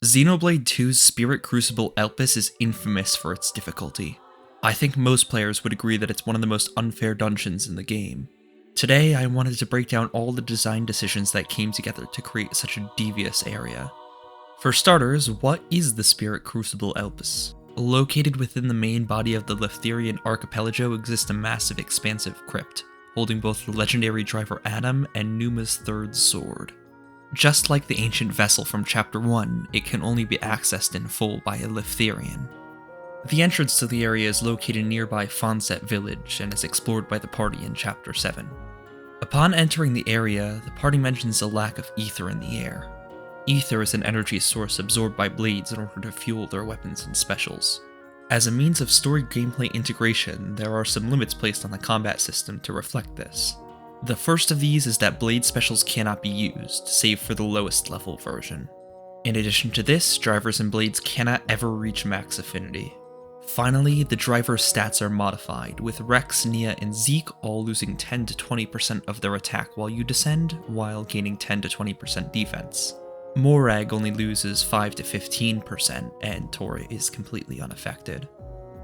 Xenoblade 2's Spirit Crucible Elpis is infamous for its difficulty. I think most players would agree that it's one of the most unfair dungeons in the game. Today, I wanted to break down all the design decisions that came together to create such a devious area. For starters, what is the Spirit Crucible Elpis? Located within the main body of the Leftherian archipelago exists a massive expansive crypt, holding both the legendary driver Adam and Numa's third sword. Just like the ancient vessel from Chapter 1, it can only be accessed in full by a Leftherian. The entrance to the area is located nearby Fonset village and is explored by the party in Chapter 7. Upon entering the area, the party mentions a lack of ether in the air. Ether is an energy source absorbed by blades in order to fuel their weapons and specials. As a means of story gameplay integration, there are some limits placed on the combat system to reflect this. The first of these is that blade specials cannot be used, save for the lowest level version. In addition to this, drivers and blades cannot ever reach max affinity. Finally, the driver's stats are modified, with Rex, Nia, and Zeke all losing 10 to 20% of their attack while you descend, while gaining 10 to 20% defense. Morag only loses 5 to 15%, and Tora is completely unaffected.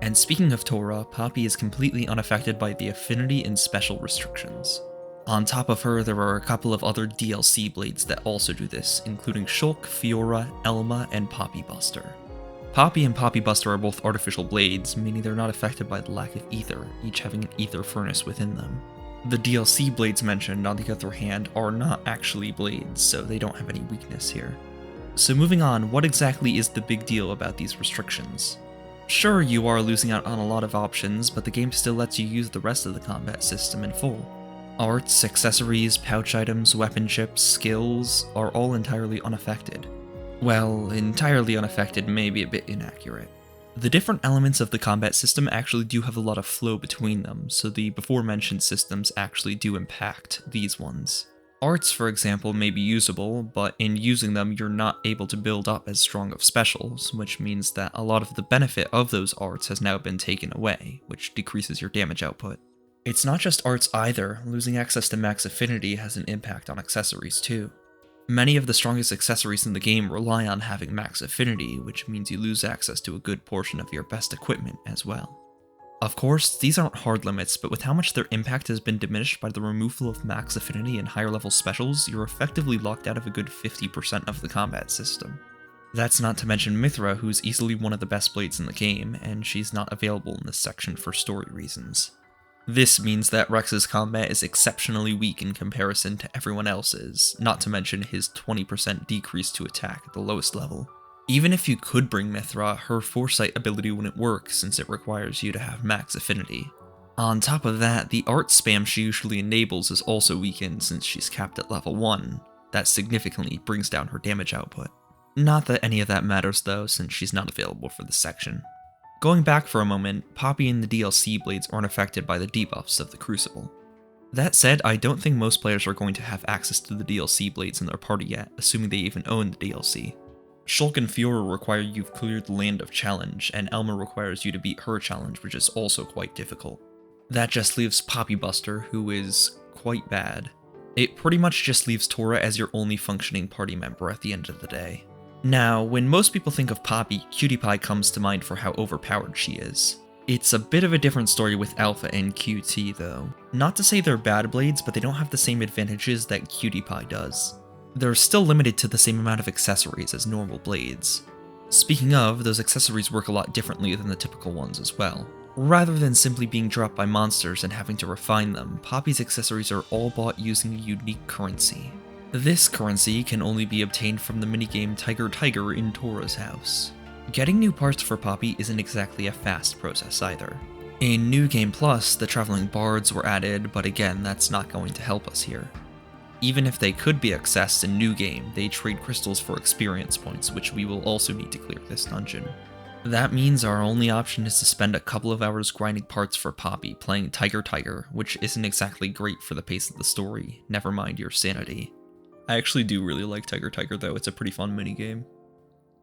And speaking of Tora, Poppy is completely unaffected by the Affinity and Special Restrictions. On top of her, there are a couple of other DLC blades that also do this, including Shulk, Fiora, Elma, and Poppy Buster. Poppy and Poppy Buster are both artificial blades, meaning they're not affected by the lack of ether, each having an ether furnace within them. The DLC blades mentioned, on the other hand, are not actually blades, so they don't have any weakness here. So moving on, what exactly is the big deal about these restrictions? Sure, you are losing out on a lot of options, but the game still lets you use the rest of the combat system in full. Arts, accessories, pouch items, weapon chips, skills are all entirely unaffected. Well, entirely unaffected may be a bit inaccurate. The different elements of the combat system actually do have a lot of flow between them, so the before-mentioned systems actually do impact these ones. Arts, for example, may be usable, but in using them you're not able to build up as strong of specials, which means that a lot of the benefit of those arts has now been taken away, which decreases your damage output. It's not just arts either, losing access to max affinity has an impact on accessories too. Many of the strongest accessories in the game rely on having max affinity, which means you lose access to a good portion of your best equipment as well. Of course, these aren't hard limits, but with how much their impact has been diminished by the removal of max affinity and higher level specials, you're effectively locked out of a good 50% of the combat system. That's not to mention Mithra, who's easily one of the best blades in the game, and she's not available in this section for story reasons. This means that Rex's combat is exceptionally weak in comparison to everyone else's, not to mention his 20% decrease to attack at the lowest level. Even if you could bring Mithra, her Foresight ability wouldn't work since it requires you to have max affinity. On top of that, the art spam she usually enables is also weakened since she's capped at level 1. That significantly brings down her damage output. Not that any of that matters though, since she's not available for this section. Going back for a moment, Poppy and the DLC blades aren't affected by the debuffs of the Crucible. That said, I don't think most players are going to have access to the DLC blades in their party yet, assuming they even own the DLC. Shulk and Fiora require you've cleared the Land of Challenge, and Elma requires you to beat her challenge, which is also quite difficult. That just leaves Poppy Buster, who is quite bad. It pretty much just leaves Tora as your only functioning party member at the end of the day. Now, when most people think of Poppy, Cutie Pie comes to mind for how overpowered she is. It's a bit of a different story with Alpha and QT though. Not to say they're bad blades, but they don't have the same advantages that Cutie Pie does. They're still limited to the same amount of accessories as normal blades. Speaking of, those accessories work a lot differently than the typical ones as well. Rather than simply being dropped by monsters and having to refine them, Poppy's accessories are all bought using a unique currency. This currency can only be obtained from the minigame Tiger Tiger in Tora's house. Getting new parts for Poppy isn't exactly a fast process either. In New Game Plus, the Traveling Bards were added, but again, that's not going to help us here. Even if they could be accessed in New Game, they trade crystals for experience points, which we will also need to clear this dungeon. That means our only option is to spend a couple of hours grinding parts for Poppy, playing Tiger Tiger, which isn't exactly great for the pace of the story, never mind your sanity. I actually do really like Tiger Tiger though, it's a pretty fun minigame.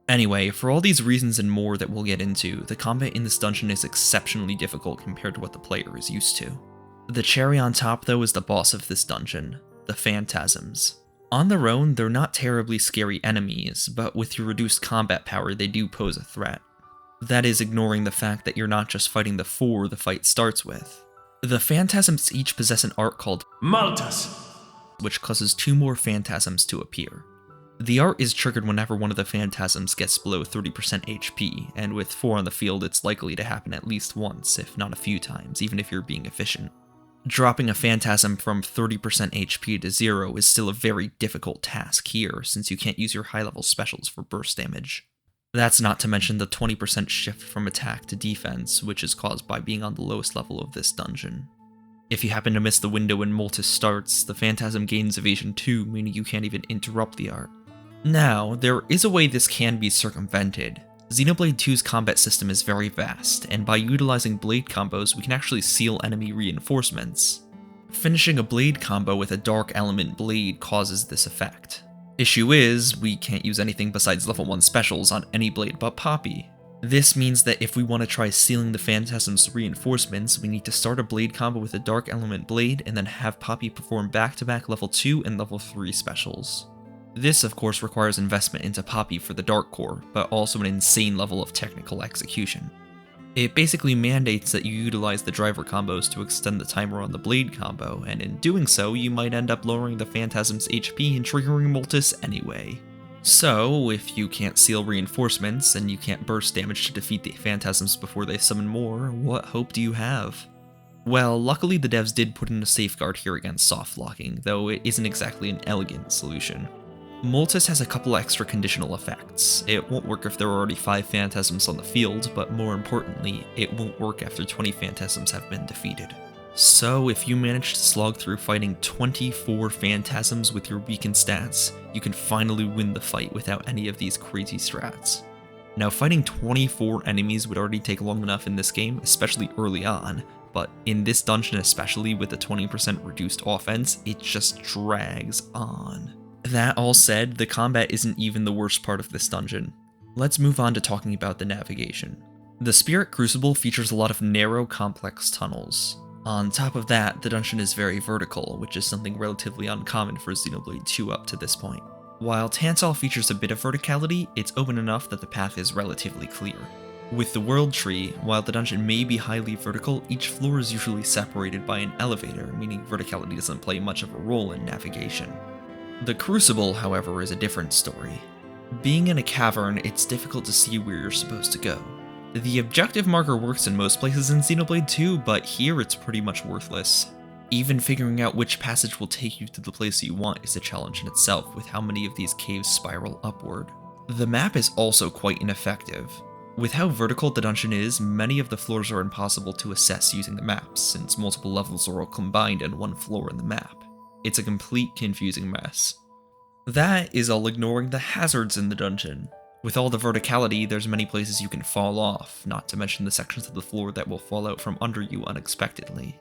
Anyway, for all these reasons and more that we'll get into, the combat in this dungeon is exceptionally difficult compared to what the player is used to. The cherry on top though is the boss of this dungeon, the Phantasms. On their own, they're not terribly scary enemies, but with your reduced combat power, they do pose a threat. That is ignoring the fact that you're not just fighting the 4 the fight starts with. The Phantasms each possess an art called Maltas, which causes 2 more Phantasms to appear. The art is triggered whenever one of the Phantasms gets below 30% HP, and with 4 on the field it's likely to happen at least once, if not a few times, even if you're being efficient. Dropping a Phantasm from 30% HP to 0 is still a very difficult task here, since you can't use your high-level specials for burst damage. That's not to mention the 20% shift from attack to defense, which is caused by being on the lowest level of this dungeon. If you happen to miss the window when Moltis starts, the Phantasm gains evasion too, meaning you can't even interrupt the art. Now, there is a way this can be circumvented. Xenoblade 2's combat system is very vast, and by utilizing blade combos we can actually seal enemy reinforcements. Finishing a blade combo with a dark element blade causes this effect. Issue is, we can't use anything besides level 1 specials on any blade but Poppy. This means that if we want to try sealing the Phantasm's reinforcements, we need to start a blade combo with a dark element blade and then have Poppy perform back-to-back level 2 and level 3 specials. This of course requires investment into Poppy for the Dark Core, but also an insane level of technical execution. It basically mandates that you utilize the driver combos to extend the timer on the blade combo, and in doing so you might end up lowering the Phantasm's HP and triggering Moltis anyway. So, if you can't seal reinforcements, and you can't burst damage to defeat the Phantasms before they summon more, what hope do you have? Well, luckily the devs did put in a safeguard here against soft locking, though it isn't exactly an elegant solution. Moltis has a couple extra conditional effects. It won't work if there are already 5 Phantasms on the field, but more importantly, it won't work after 20 Phantasms have been defeated. So if you manage to slog through fighting 24 Phantasms with your weakened stats, you can finally win the fight without any of these crazy strats. Now fighting 24 enemies would already take long enough in this game, especially early on, but in this dungeon especially with the 20% reduced offense, it just drags on. That all said, the combat isn't even the worst part of this dungeon. Let's move on to talking about the navigation. The Spirit Crucible features a lot of narrow, complex tunnels. On top of that, the dungeon is very vertical, which is something relatively uncommon for Xenoblade 2 up to this point. While Tantal features a bit of verticality, it's open enough that the path is relatively clear. With the World Tree, while the dungeon may be highly vertical, each floor is usually separated by an elevator, meaning verticality doesn't play much of a role in navigation. The Crucible, however, is a different story. Being in a cavern, it's difficult to see where you're supposed to go. The objective marker works in most places in Xenoblade 2, but here it's pretty much worthless. Even figuring out which passage will take you to the place you want is a challenge in itself, with how many of these caves spiral upward. The map is also quite ineffective. With how vertical the dungeon is, many of the floors are impossible to assess using the maps, since multiple levels are all combined in one floor in the map. It's a complete confusing mess. That is all ignoring the hazards in the dungeon. With all the verticality, there's many places you can fall off, not to mention the sections of the floor that will fall out from under you unexpectedly.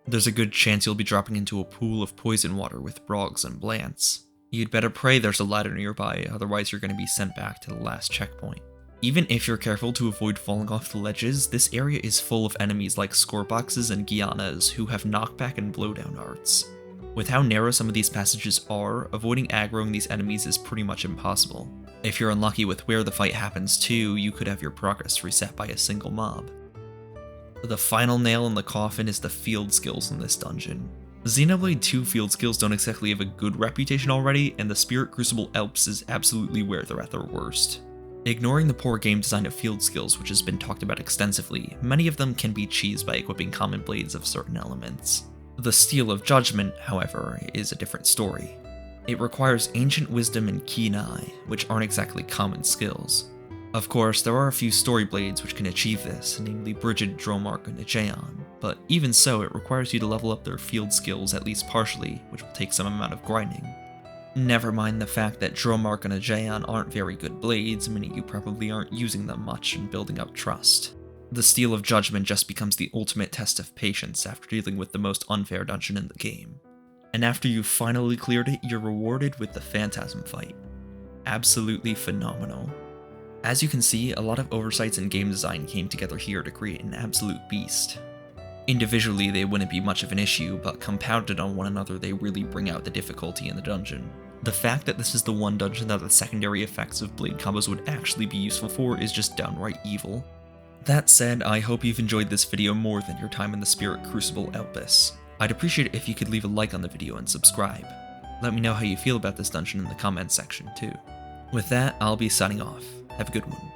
There's a good chance you'll be dropping into a pool of poison water with Brogs and Blants. You'd better pray there's a ladder nearby, otherwise you're going to be sent back to the last checkpoint. Even if you're careful to avoid falling off the ledges, this area is full of enemies like Scoreboxes and Gianas who have knockback and blowdown arts. With how narrow some of these passages are, avoiding aggroing these enemies is pretty much impossible. If you're unlucky with where the fight happens too, you could have your progress reset by a single mob. The final nail in the coffin is the field skills in this dungeon. Xenoblade 2 field skills don't exactly have a good reputation already, and the Spirit Crucible Alps is absolutely where they're at their worst. Ignoring the poor game design of field skills, which has been talked about extensively, many of them can be cheesed by equipping common blades of certain elements. The Steel of Judgment, however, is a different story. It requires Ancient Wisdom and Keen Eye, which aren't exactly common skills. Of course, there are a few story blades which can achieve this, namely Brigid, Dromark, and Aegeon, but even so, it requires you to level up their field skills at least partially, which will take some amount of grinding. Never mind the fact that Dromark and Aegeon aren't very good blades, meaning you probably aren't using them much and building up trust. The Steel of Judgment just becomes the ultimate test of patience after dealing with the most unfair dungeon in the game. And after you've finally cleared it, you're rewarded with the Phantasm fight. Absolutely phenomenal. As you can see, a lot of oversights in game design came together here to create an absolute beast. Individually, they wouldn't be much of an issue, but compounded on one another, they really bring out the difficulty in the dungeon. The fact that this is the one dungeon that the secondary effects of blade combos would actually be useful for is just downright evil. That said, I hope you've enjoyed this video more than your time in the Spirit Crucible Elpis. I'd appreciate it if you could leave a like on the video and subscribe. Let me know how you feel about this dungeon in the comments section too. With that, I'll be signing off. Have a good one.